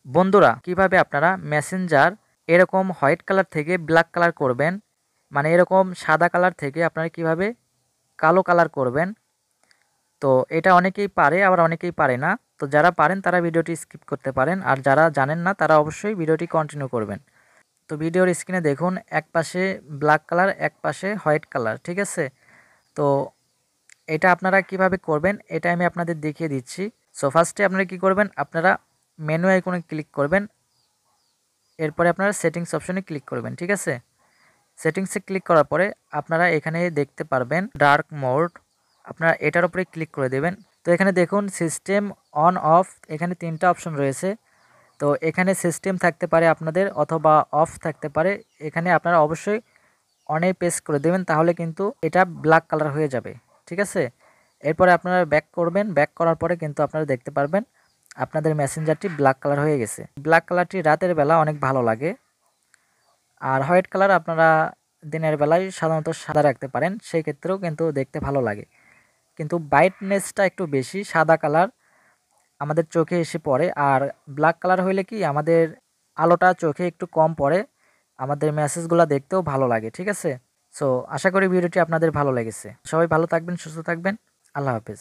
বন্ধুরা, কিভাবে আপনারা মেসেঞ্জার এরকম হোয়াইট কালার থেকে ব্ল্যাক কালার করবেন, মানে এরকম সাদা কালার থেকে আপনারা কিভাবে কালো কালার করবেন। তো এটা অনেকেই পারে, আবার অনেকেই পারে না। তো যারা পারেন তারা ভিডিওটি স্কিপ করতে পারেন, আর যারা জানেন না তারা অবশ্যই ভিডিওটি কন্টিনিউ করবেন। তো ভিডিওর স্ক্রিনে দেখুন, এক পাশে ব্ল্যাক কালার, এক পাশে হোয়াইট কালার, ঠিক আছে। তো এটা আপনারা কিভাবে করবেন এটা আমি আপনাদের দেখিয়ে দিচ্ছি। সো ফার্স্টে আপনারা কি করবেন, আপনারা মেনু আইকনে ক্লিক করবেন, এরপরে আপনারা সেটিংস অপশনে ক্লিক করবেন, ঠিক আছে। সেটিংসে ক্লিক করার পরে আপনারা এখানে দেখতে পারবেন ডার্ক মোড, আপনারা এটার উপরে ক্লিক করে দেবেন। তো এখানে দেখুন সিস্টেম অন অফ, এখানে তিনটা অপশন রয়েছে। তো এখানে সিস্টেম থাকতে পারে আপনাদের, অথবা অফ থাকতে পারে। এখানে আপনারা অবশ্যই অনে প্রেস করে দেবেন, তাহলে কিন্তু এটা ব্ল্যাক কালার হয়ে যাবে, ঠিক আছে। এরপরে আপনারা ব্যাক করবেন, ব্যাক করার পরে কিন্তু আপনারা দেখতে পারবেন আপনাদের মেসেঞ্জারটি ব্ল্যাক কালার হয়ে গেছে। ব্ল্যাক কালারটি রাতের বেলা অনেক ভালো লাগে, আর হোয়াইট কালার আপনারা দিনের বেলায় সাধারণত সাদা রাখতে পারেন, সেই ক্ষেত্রেও কিন্তু দেখতে ভালো লাগে। কিন্তু ব্রাইটনেসটা একটু বেশি সাদা কালার আমাদের চোখে এসে পড়ে, আর ব্ল্যাক কালার হইলে কি আমাদের আলোটা চোখে একটু কম পড়ে, আমাদের মেসেজগুলো দেখতেও ভালো লাগে, ঠিক আছে। সো আশা করি ভিডিওটি আপনাদের ভালো লেগেছে। সবাই ভালো থাকবেন, সুস্থ থাকবেন। আল্লাহ হাফেজ।